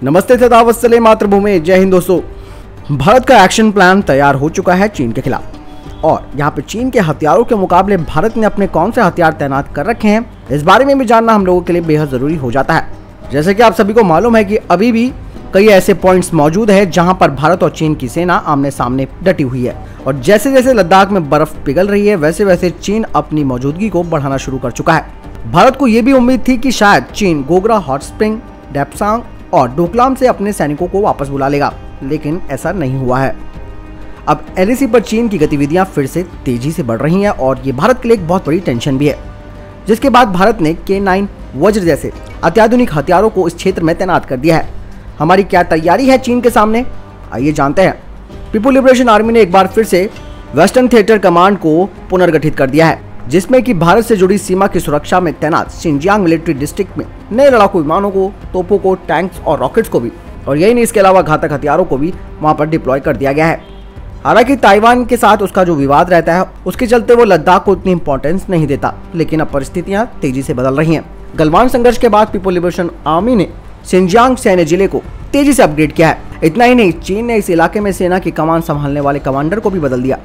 नमस्ते तथा वत्सले मातृभूमि। जय हिंद दोस्तों। भारत का एक्शन प्लान तैयार हो चुका है चीन के खिलाफ, और यहाँ पे चीन के हथियारों के मुकाबले भारत ने अपने कौन से हथियार तैनात कर रखे हैं, इस बारे में भी जानना हम लोगों के लिए बेहद जरूरी हो जाता है। जैसे कि आप सभी को मालूम है कि अभी भी कई ऐसे पॉइंट्स मौजूद हैं जहां पर भारत और चीन की सेना आमने सामने डटी हुई है, और जैसे जैसे लद्दाख में बर्फ पिघल रही है वैसे वैसे चीन अपनी मौजूदगी को बढ़ाना शुरू कर चुका है। भारत को ये भी उम्मीद थी कि शायद चीन गोगरा, हॉट स्प्रिंग, डेप्सांग और डोकलाम से अपने सैनिकों को वापस बुला लेगा, लेकिन ऐसा नहीं हुआ है। अब एलएसी पर चीन की गतिविधियां फिर से तेजी से बढ़ रही हैं और ये भारत के लिए एक बहुत बड़ी टेंशन भी है, जिसके बाद भारत ने K9 वज्र जैसे अत्याधुनिक हथियारों को इस क्षेत्र में तैनात कर दिया है। हमारी क्या तैयारी है चीन के सामने, आइए जानते हैं। पीपुल लिबरेशन आर्मी ने एक बार फिर से वेस्टर्न थिएटर कमांड को पुनर्गठित कर दिया है, जिसमें कि भारत से जुड़ी सीमा की सुरक्षा में तैनात शिनजियांग मिलिट्री डिस्ट्रिक्ट में नए लड़ाकू विमानों को, तोपों को, टैंक्स और रॉकेट्स को भी, और यही नहीं इसके अलावा घातक हथियारों को भी वहां पर डिप्लॉय कर दिया गया है। हालांकि ताइवान के साथ उसका जो विवाद रहता है उसके चलते वो लद्दाख को इतनी इंपॉर्टेंस नहीं देता, लेकिन अब परिस्थितियां तेजी से बदल रही हैं। गलवान संघर्ष के बाद पीपुल लिबरेशन आर्मी ने शिनजियांग सैन्य जिले को तेजी से अपग्रेड किया है। इतना ही नहीं, चीन ने इस इलाके में सेना की कमान संभालने वाले कमांडर को भी बदल दिया।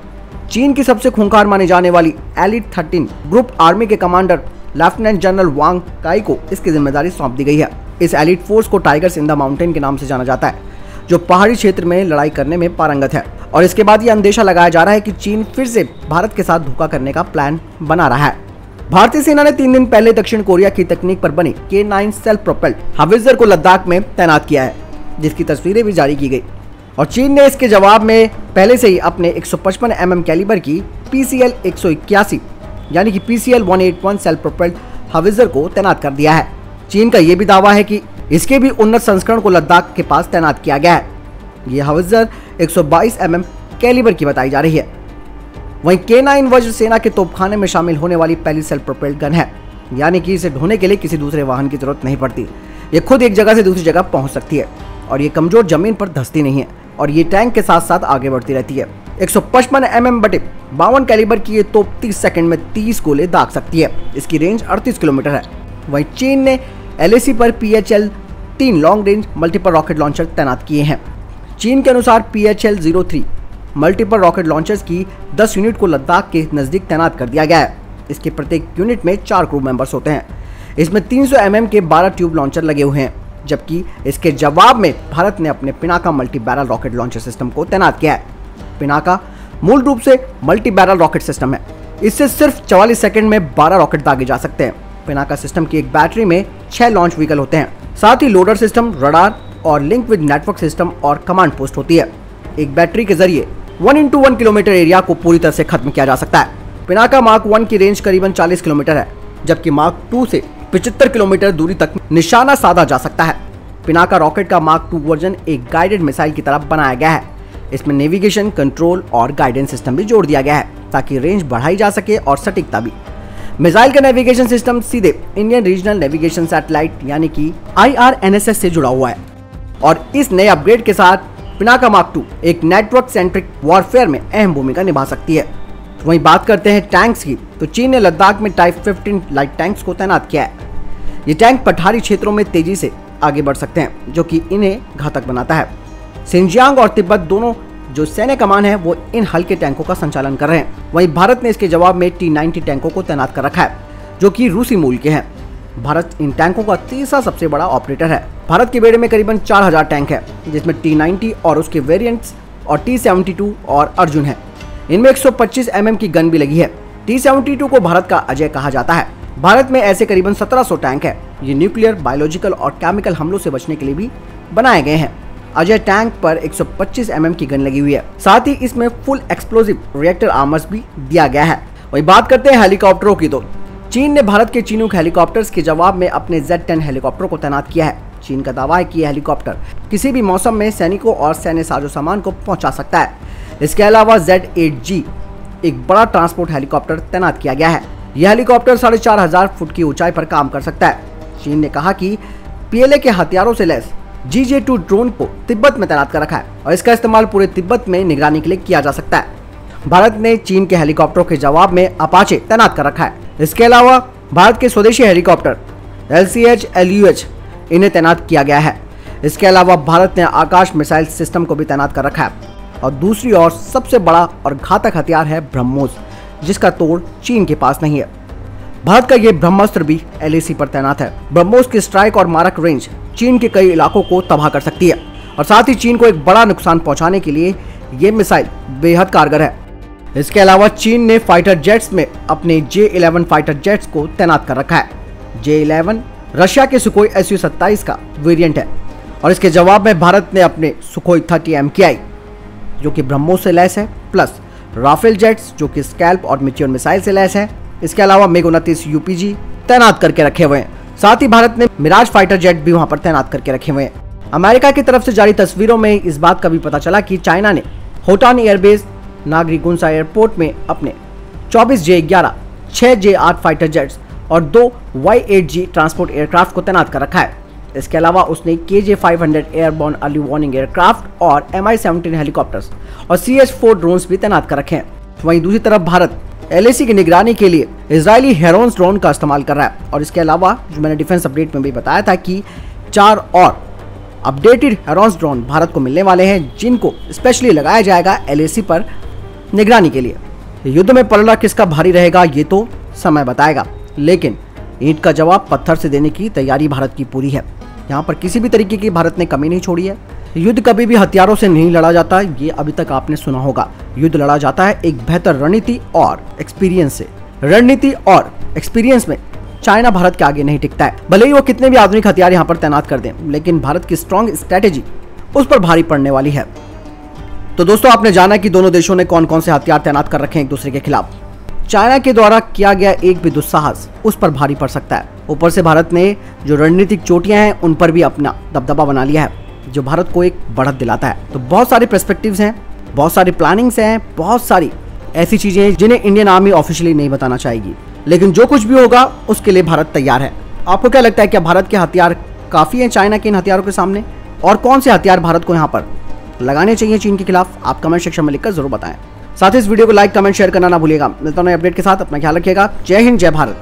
चीन की सबसे खूंखार माने जाने वाली एलिट 13 ग्रुप आर्मी के कमांडर लेफ्टिनेंट जनरल वांग काई को इसकी जिम्मेदारी सौंप दी गई है। इस एलिट फोर्स को टाइगर्स इन द माउंटेन के नाम से जाना जाता है, जो पहाड़ी क्षेत्र में लड़ाई करने में पारंगत है। और इसके बाद ये अंदेशा लगाया जा रहा है कि चीन फिर से भारत के साथ धोखा करने का प्लान बना रहा है। भारतीय सेना ने 3 दिन पहले दक्षिण कोरिया की तकनीक पर बनी K9 सेल्फ प्रोपेल्ड हावित्जर को लद्दाख में तैनात किया है, जिसकी तस्वीरें भी जारी की गई। और चीन ने इसके जवाब में पहले से ही अपने 155 mm कैलिबर की PCL 181 यानी कि PCL 181 सेल्फ प्रोपेल्ड हावित्जर को तैनात कर दिया है। चीन का यह भी दावा है कि इसके भी उन्नत संस्करण को लद्दाख के पास तैनात किया गया है। ये हावित्जर 122 mm कैलिबर की बताई जा रही है। वहीं K9 वज्र सेना के तोपखाने में शामिल होने वाली पहली सेल्फ प्रोपेल्ड गन है, यानी कि इसे ढोने के लिए किसी दूसरे वाहन की जरूरत नहीं पड़ती। ये खुद एक जगह से दूसरी जगह पहुंच सकती है, और ये कमजोर जमीन पर धंसती नहीं है, और ये टैंक के साथ साथ आगे बढ़ती रहती है। 155 mm बटे 52 कैलिबर की ये तोप 30 सेकंड में 30 गोले दाग सकती है। इसकी रेंज 38 किलोमीटर है। वहीं चीन ने LAC पर PHL 3 long range multiple rocket launcher तैनात किए हैं। चीन के अनुसार PHL 03 मल्टीपल रॉकेट लॉन्चर्स की 10 यूनिट को लद्दाख के नजदीक तैनात कर दिया गया है। इसके प्रत्येक यूनिट में 4 क्रू मेंबर्स होते हैं। इसमें 300 mm के 12 ट्यूब लॉन्चर लगे हुए हैं, जबकि इसके जवाब में भारत ने अपने Pinaka multi barrel rocket launcher system को तैनात किया है। पिनाका मूल रूप से मल्टी बैरल रॉकेट सिस्टम है। इससे सिर्फ 44 सेकंड में 12 रॉकेट दागे जा सकते हैं। पिनाका सिस्टम की एक बैटरी में 6 लॉन्च व्हीकल होते हैं। साथ ही लोडर सिस्टम, रडार और लिंक विद नेटवर्क सिस्टम और कमांड पोस्ट होती है। एक बैटरी के जरिए 1x1 किलोमीटर एरिया को पूरी तरह से खत्म किया जा सकता है। पिनाका मार्क 1 की रेंज करीबन 40 किलोमीटर है, जबकि मार्क 2 से 75 किलोमीटर दूरी तक निशाना साधा जा सकता है। पिनाका रॉकेट का मार्क 2 वर्जन एक गाइडेड मिसाइल की तरह बनाया गया है। इसमें नेविगेशन, कंट्रोल और गाइडेंस सिस्टम भी जोड़ दिया गया है, ताकि रेंज बढ़ाई जा सके और सटीकता भी। मिसाइल का नेविगेशन सिस्टम सीधे इंडियन रीजनल नेविगेशन सैटेलाइट यानी कि IRNSS से जुड़ा हुआ है, और इस नए अपग्रेड के साथ पिनाका मार्क 2 एक नेटवर्क सेंट्रिक वॉरफेयर में अहम भूमिका निभा सकती है। वहीं बात करते हैं टैंक्स की, तो चीन ने लद्दाख में टाइप 15 लाइट टैंक्स को तैनात किया है। ये टैंक पठारी क्षेत्रों में तेजी से आगे बढ़ सकते हैं, जो कि इन्हें घातक बनाता है। शिनजियांग और तिब्बत दोनों जो सैन्य कमान है वो इन हल्के टैंकों का संचालन कर रहे हैं। वहीं भारत ने इसके जवाब में T90 टैंकों को तैनात कर रखा है, जो कि रूसी मूल के हैं। भारत इन टैंकों का तीसरा सबसे बड़ा ऑपरेटर है। भारत के बेड़े में करीबन 4000 टैंक है, जिसमें T90 और उसके वेरिएंट्स और T72 और अर्जुन है। इनमें 125 mm की गन भी लगी है। T72 को भारत का अजय कहा जाता है। भारत में ऐसे करीबन 1700 टैंक है। ये न्यूक्लियर, बायोलॉजिकल और केमिकल हमलों से बचने के लिए भी बनाए गए हैं। अजय टैंक पर 125 mm की गन लगी हुई है। साथ ही इसमें फुल एक्सप्लोसिव रिएक्टर आर्मर्स भी दिया गया है। वही बात करते हैं हेलीकॉप्टरों की, तो चीन ने भारत के चिनूक हेलीकॉप्टर्स के जवाब में अपने Z10 हेलीकॉप्टर को तैनात किया है। चीन का दावा है कि यह हेलीकॉप्टर किसी भी मौसम में सैनिकों और सैन्य साजो सामान को पहुंचा सकता है। इसके अलावा Z8G एक बड़ा ट्रांसपोर्ट हेलीकॉप्टर तैनात किया गया है। यह हेलीकॉप्टर 4500 फुट की ऊंचाई पर काम कर सकता है। चीन ने कहा कि PLA के हथियारों से लैस GJ2 ड्रोन को तिब्बत में तैनात कर रखा है, और इसका इस्तेमाल पूरे तिब्बत में निगरानी के लिए किया जा सकता है। भारत ने चीन के हेलीकॉप्टरों के जवाब में अपाचे तैनात कर रखा है। इसके अलावा भारत के स्वदेशी हेलीकॉप्टर LCH, LUH इन्हें तैनात किया गया है। इसके अलावा भारत ने आकाश मिसाइल सिस्टम को भी तैनात कर रखा है। और दूसरी ओर सबसे बड़ा और घातक हथियार है ब्रह्मोस, जिसका तोड़ चीन के पास नहीं है। भारत का ये ब्रह्मास्त्र भी LAC पर तैनात है। ब्रह्मोस की स्ट्राइक और मारक रेंज चीन के कई इलाकों को तबाह कर सकती है और साथ ही चीन को एक बड़ा नुकसान पहुंचाने के लिए ये मिसाइल बेहद कारगर है। इसके अलावा चीन ने फाइटर जेट्स में अपने J-11 फाइटर जेट्स को तैनात कर रखा है। J-11 रशिया के सुखोई Su-27 का वेरिएंट है और इसके जवाब में भारत ने अपने सुखोई 30 MKI जो कि ब्रह्मोस से लैस है, प्लस राफेल जेट्स जो कि स्कैल्प और मिचियोर मिसाइल से लैस है। इसके अलावा MiG-29 UPG तैनात करके रखे हुए हैं। साथ ही भारत ने मिराज फाइटर जेट भी वहां पर तैनात करके रखे हुए हैं। अमेरिका की तरफ से जारी तस्वीरों में इस बात का भी पता चला कि चाइना ने होटान एयरबेस, नागरिगुंसा एयरपोर्ट में अपने 24 J-11, 6 J-8 फाइटर जेट्स और 2 Y-8G ट्रांसपोर्ट एयरक्राफ्ट को तैनात कर रखा है। इसके अलावा उसने KJ-500 airborne early warning aircraft और Mi-17 हेलीकॉप्टर्स और CH-4 ड्रोन्स भी तैनात कर रखे हैं। वहीं दूसरी तरफ भारत LAC की निगरानी के लिए इजरायली हेरोन्स ड्रोन का इस्तेमाल कर रहा है। और इसके अलावा जो मैंने डिफेंस अपडेट में भी बताया था कि 4 और अपडेटेड हेरोन्स ड्रोन भारत को मिलने वाले हैं, जिनको स्पेशली लगाया जाएगा LAC पर निगरानी के लिए। युद्ध में पलड़ा किसका भारी रहेगा ये तो समय बताएगा, लेकिन ईंट का जवाब पत्थर से देने की तैयारी भारत की पूरी है। यहाँ पर किसी भी तरीके की भारत ने कमी नहीं छोड़ी है। युद्ध कभी भी हथियारों से नहीं लड़ा जाता, ये अभी तक आपने सुना होगा। युद्ध लड़ा जाता है एक बेहतर रणनीति और एक्सपीरियंस से। रणनीति और एक्सपीरियंस में चाइना भारत के आगे नहीं टिकता है। भले ही वो कितने भी आधुनिक हथियार यहाँ पर तैनात कर दें, लेकिन भारत की स्ट्रॉन्ग स्ट्रेटेजी उस पर भारी पड़ने वाली है। तो दोस्तों, आपने जाना कि दोनों देशों ने कौन कौन से हथियार तैनात कर रखे हैं एक दूसरे के खिलाफ। चाइना के द्वारा किया गया एक भी दुस्साहस उस पर भारी पड़ सकता है। ऊपर से भारत ने जो रणनीतिक चोटियां हैं उन पर भी अपना दबदबा बना लिया है, जो भारत को एक बढ़त दिलाता है। तो बहुत सारे पर्सपेक्टिव्स हैं, बहुत सारी प्लानिंग्स हैं, बहुत सारी ऐसी चीजें हैं जिन्हें इंडियन आर्मी ऑफिशियली नहीं बताना चाहेगी, लेकिन जो कुछ भी होगा उसके लिए भारत तैयार है। आपको क्या लगता है, क्या भारत के हथियार काफी हैं चाइना के इन हथियारों के सामने, और कौन से हथियार भारत को यहाँ पर लगाने चाहिए चीन के खिलाफ? आप कमेंट सेक्शन में लिखकर जरूर बताएं। साथ ही इस वीडियो को लाइक, कमेंट, शेयर करना ना भूलिएगा। मिलता हूं नए अपडेट के साथ, अपना ख्याल रखिएगा। जय हिंद, जय भारत।